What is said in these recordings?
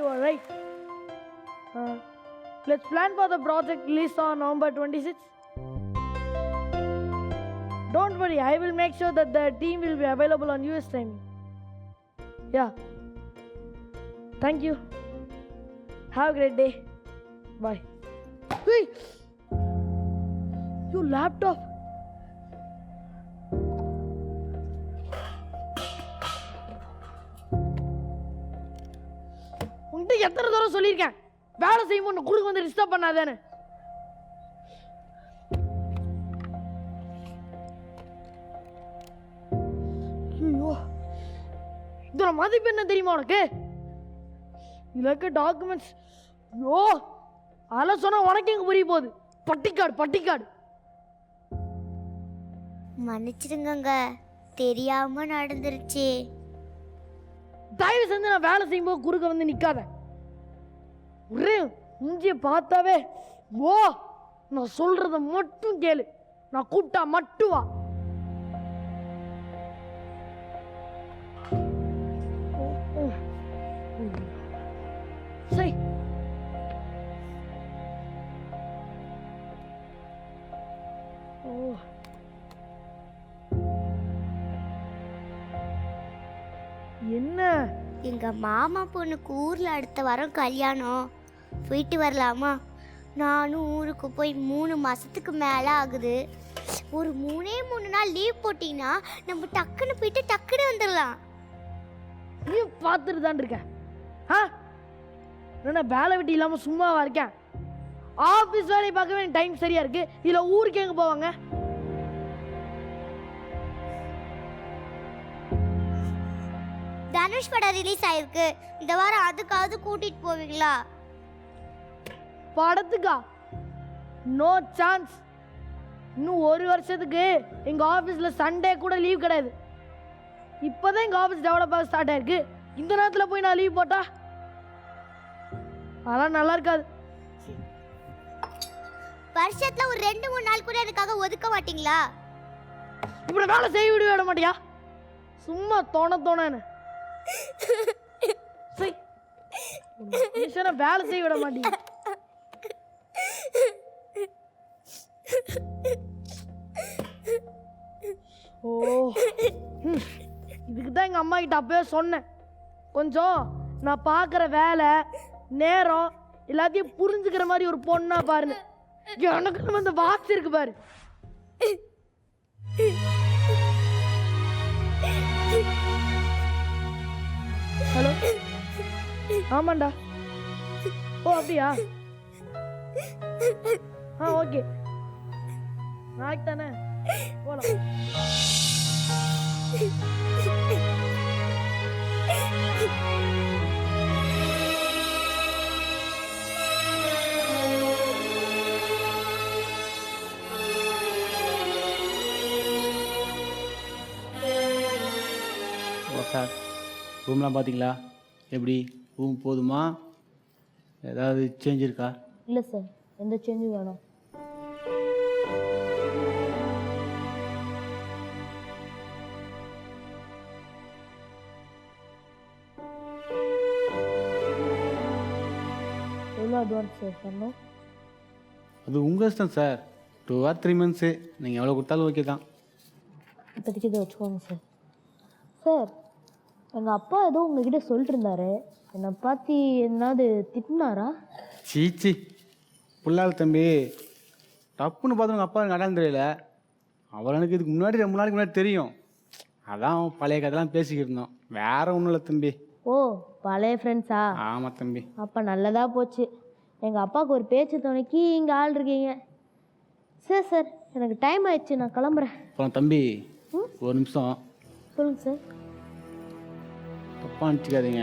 you are right. Let's plan for the project release on November 26th. Don't worry, I will make sure that the team will be available on US timing. Yeah. Thank you. Have a great day. Bye. Hey! Your laptop. உன்கிட்ட எத்தனை தடவை சொல்லியிருக்கேன் வேலை செய்யும் போது குறுக்கு வந்து disturb பண்ணாதேன்னு. ஐயோ, இதோட மதிப்பு என்ன தெரியுமா உனக்கு? இதற்கு டாக்குமெண்ட்ஸ். ஐயோ, அதெல்லாம் சொன்னா உனக்கு எங்க புரிய போகுது? பட்டிக்காடு பட்டிக்காடு. மன்னிச்சிடுங்க, தெரியாம நடந்துருச்சு. தயவு செஞ்சு நான் வேலை செய்யும்போது குறுக்க வந்து நிக்காத. ஒரே மூஞ்சிய பார்த்தாவே ஓ, நான் சொல்றத மட்டும் கேளு, நான் கூப்பிட்டா மட்டும் வா. சரி, என்ன? எங்க மாமா பொண்ணுக்கு ஊர்ல அடுத்த வாரம் கல்யாணம், போயிட்டு வரலாமா? நானும் ஊருக்கு போய் 3 மாசத்துக்கு மேல ஆகுது. ஒரு 3 நாள் லீவ் போட்டீங்கன்னா நம்ம டக்குன்னு போயிட்டு டக்குன்னு வந்துடலாம். நீ பார்த்துட்டு தான் இருக்க. என்ன வேலை வெட்டி இல்லாம சும்மாவா இருக்கேன்? ஆபீஸ் வேலையை பார்க்கவே டைம் சரியா இருக்கு, இதுல ஊருக்கு எங்க போவாங்க? தனுஷ் படம் ரிலீஸ் ஆயிருக்கு, இந்த வாரம் அதுக்காவது கூட்டிட்டு போவீங்களா? படத்துக்கா? No chance. இன்னும் 1 வருஷத்துக்கு எங்க ஆபீஸ்ல சண்டே கூட லீவ் கிடையாது. இப்பதான் எங்க ஆபீஸ் டெவலப் ஆக ஸ்டார்ட் ஆயிருக்கு. இந்த நேரத்துல போய் நான் லீவ் போட்டா அதெல்லாம் நல்லா இருக்காது. வருஷத்துல ஒரு 2-3 நாள் கூட எனக்காக ஒதுக்க மாட்டீங்களா? இப்படி வேலை செய்ய விட மாட்டியா? சும்மா தோணன்னு வேலை செய்ய விட மாட்டீங்க. ஓ, இதுக்குதான் எங்க அம்மா கிட்ட அப்பவே சொன்னேன், கொஞ்சம் நான் பாக்குற வேலை நேரம் எல்லாத்தையும் புரிஞ்சுக்கிற மாதிரி ஒரு பொண்ணா பாருங்க. எனக்கு வந்து வாட்ச் இருக்கு பாரு. ஹலோ, ஆமாண்டா. ஓ அப்படியா? ஓகே, நாளைக்கு தானே போலாம். சார், ரூம்லாம் பார்த்தீங்களா? எப்படி ரூம் போதுமா? ஏதாவது சேஞ்ச் இருக்கா? இல்லை சார், எந்த சேஞ்சும் வேணாம். எவ்வளோ அட்வான்ஸ் சார் பண்ணோம்? அது உங்கள் இஷ்டம் சார். 2 or 3 months நீங்கள் எவ்வளோ கொடுத்தாலும் ஓகே தான். இப்போதைக்கு இதை வச்சுக்கோங்க சார். சார், எங்கள் அப்பா ஏதோ உங்ககிட்ட சொல்லிட்டு இருந்தாரு, என்னை பார்த்து என்னாவது திட்டினாரா? சீச்சி, புள்ளால் தம்பி, தப்புன்னு பார்த்து உங்கள் அப்பா எனக்கு அடையாளம் தெரியல. அவர் எனக்கு இதுக்கு முன்னாடி 2 நாளைக்கு முன்னாடி தெரியும். அதான் பழைய கதைலாம் பேசிக்கிட்டு இருந்தோம், வேற ஒன்றும் இல்லை தம்பி. ஓ, பழைய ஃப்ரெண்ட்ஸா? ஆமாம் தம்பி. அப்போ நல்லதாக போச்சு, எங்கள் அப்பாவுக்கு ஒரு பேச்சு துணைக்கு இங்கே ஆள் இருக்கீங்க. சார் சார், எனக்கு டைம் ஆயிடுச்சு, நான் கிளம்புறேன். அப்புறம் தம்பி, ஒரு நிமிஷம். சொல்லுங்கள் சார். தப்பாக நினச்சிக்காதீங்க,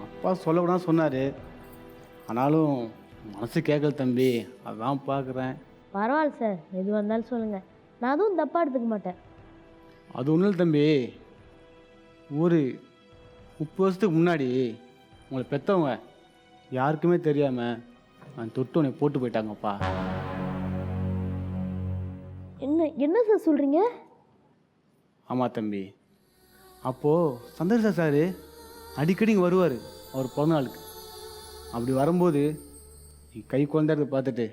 அப்பா சொல்லக்கூடாது சொன்னார், ஆனாலும் மனசு கேட்கல தம்பி, அதான் பார்க்குறேன். பரவாயில்ல சார், எது வந்தாலும் சொல்லுங்கள், நான் அதுவும் தப்பாக எடுத்துக்க மாட்டேன். அது ஒன்றும் இல்லை தம்பி, ஒரு 30 வருஷத்துக்கு முன்னாடி உங்களை பெற்றவங்க யாருக்குமே தெரியாமல் நான் தொட்டு உன்னை போட்டு போயிட்டாங்கப்பா. என்ன சார் சொல்கிறீங்க? ஆமாம் தம்பி, அப்போது சந்தோஷ் சார் அடிக்கடி இங்கே வருவார். அவர் பிறந்த நாளுக்கு. அப்படி வரும்போது நீ கை குழந்தை பார்த்துட்டு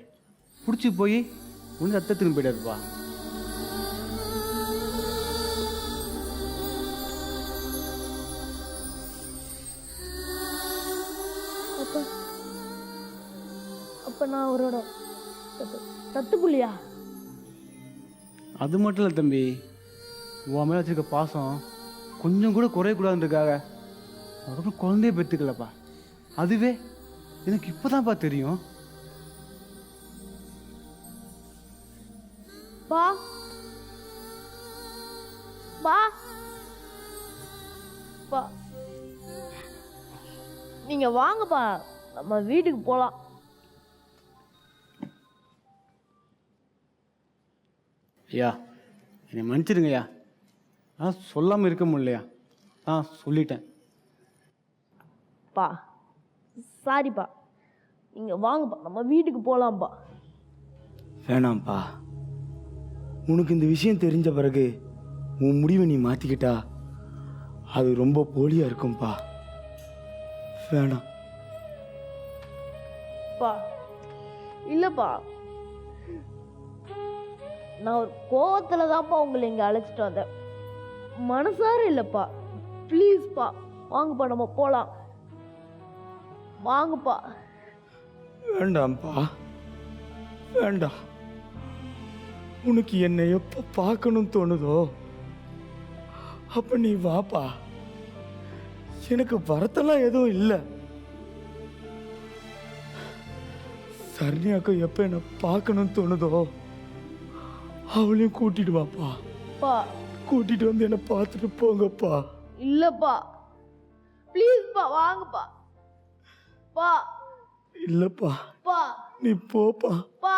பிடிச்சி போய் ஒன்று ரத்தத்துக்கு போயிட்டாருப்பா. அப்பா அப்ப நான் அவரோட தத்துப்புள்ளியா? அது மட்டும் இல்லை தம்பி, உன் மேலே வச்சிருக்க பாசம் கொஞ்சம் கூட குறையக்கூடாதுன்றதுக்காக அவரோட குழந்தைய பெற்றுக்கலப்பா. அதுவே எனக்கு இப்போதான்ப்பா தெரியும். பா பா பா நீங்க வாங்கப்பா, நம்ம வீட்டுக்கு போலாம். ஐயா என்னை மன்னிச்சிடுங்கய்யா, நான் சொல்லாமல் இருக்க முடியலையா, நான் சொல்லிட்டேன். பா சாரிப்பா, நீங்க வாங்கப்பா, நம்ம வீட்டுக்கு போலாம்ப்பா. வேணாம்ப்பா, உனக்கு இந்த விஷயம் தெரிஞ்ச பிறகு உன் முடிவை நீ மாற்றிக்கிட்டா அது ரொம்ப போலியாக இருக்கும்பா. வேணாம். பா இல்லப்பா, நான் ஒரு கோவத்துல தான்ப்பா உங்களை இங்க அழைச்சிட்டு வந்தேன், மனசார இல்லப்பா. ப்ளீஸ்ப்பா வாங்கப்பா, நம்ம போலாம். வாங்கப்பா. வேண்டாம்ப்பா, வேண்டாம். உனக்கு என்னை எப்போ பார்க்கணும்னு தோணுதோ அப்போ நீ வாப்பா. எனக்கு வரத்தெல்லாம் எதுவும் இல்லை. சரண்யாக்கு எப்போ என்னை பார்க்கணும்னு தோணுதோ அவளையும் கூட்டிட்டு வாப்பா. பா கூட்டிட்டு வந்து என்னை பார்த்துட்டு போங்கப்பா. இல்லப்பா, ப்ளீஸ்ப்பா வாங்கப்பா. பா இல்லப்பா, பா நீ போப்பா. பா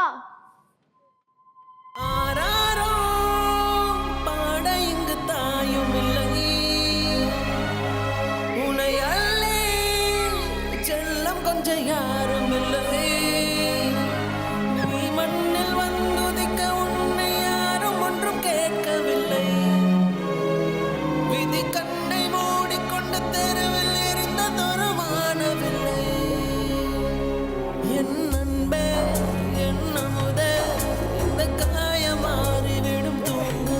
ஆராரோ பாட இங்கு தாயும் இல்லை, உனை அள்ளி செல்லம் கொஞ்சம் யாரும் இல்லை. நீ மண்ணில் வந்துதிக்க உன்னை யாரும் ஒன்றும் கேட்கவில்லை. விதி கண்ணை மூடிக்கொண்டு தெருவில் இருந்ததொரு வானவில்லை. என் அன்பே என் அமுதே, இந்த காயம் மாறிவிடும் தூங்கு.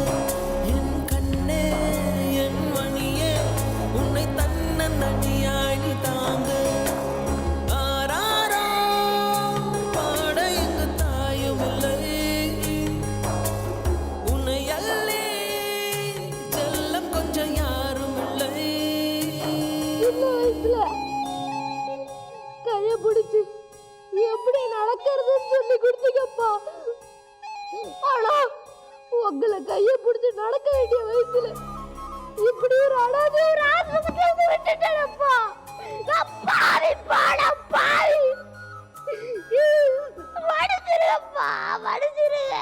என் கண்ணே என் மணியே, உன்னை தன்னந்தனியாழி தாங்கு. ஆராரோ பாட இங்கு தாயும் இல்லை, உன்னை அள்ளி செல்லம் கொஞ்சம் யாரும் இல்லை. சின்ன வயசுல கைய பிடிச்சு எப்படி நடக்கிறதுன்னு சொல்லி கொடுத்தீங்கப்பா. ஆனா உங்களை கைய பிடிச்சு நடக்க வேண்டிய வயசுல இப்படி ஒரு அனாதை ஒரு ஆசிரமத்துல வந்து விட்டுட்டேனப்பா. நான் பாவிப்பா, நான் பாவி. மன்னிச்சிருங்கப்பா, மன்னிச்சிருங்க.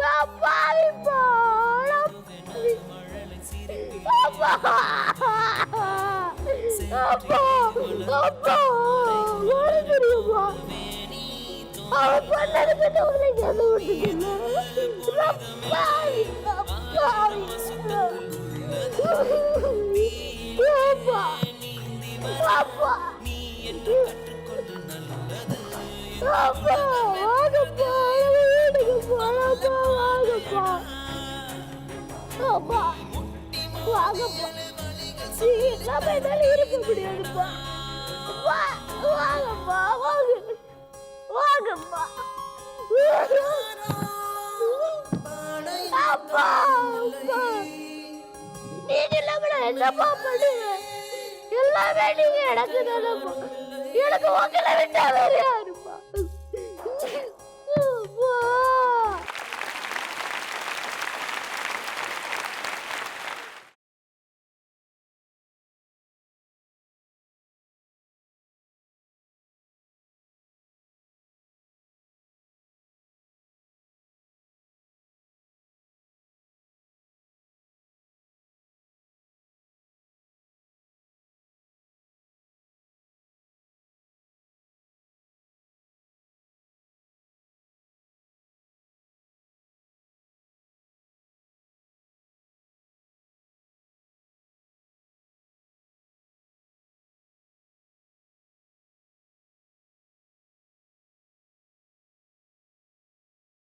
நான் பாவிப்பா, நான் பாவி. அப்பா அப்பா அப்பா மன்னிச்சிருங்கப்பா. அவன் பண்ணதுக்கு உங்களை எது விட்டுட்டீங்க? நான் பாவி, நான் பாவி. அப்பா அப்பா அப்பா வாங்கப்பா, வீட்டுக்கு போலாம்ப்பா, வாங்கப்பா. அப்பா வாங்கப்பா, நீங்க இல்லாம என்னால இருக்க முடியாதுப்பா. வாங்கப்பா, வாங்க வாங்கப்பா. அப்பா அப்பா, நீங்க இல்லாம நான் என்னப்பா பண்ணுவேன்? எல்லாமே நீங்க எனக்கு தானப்பா. எனக்கு உங்களை விட்டா வேற யாரு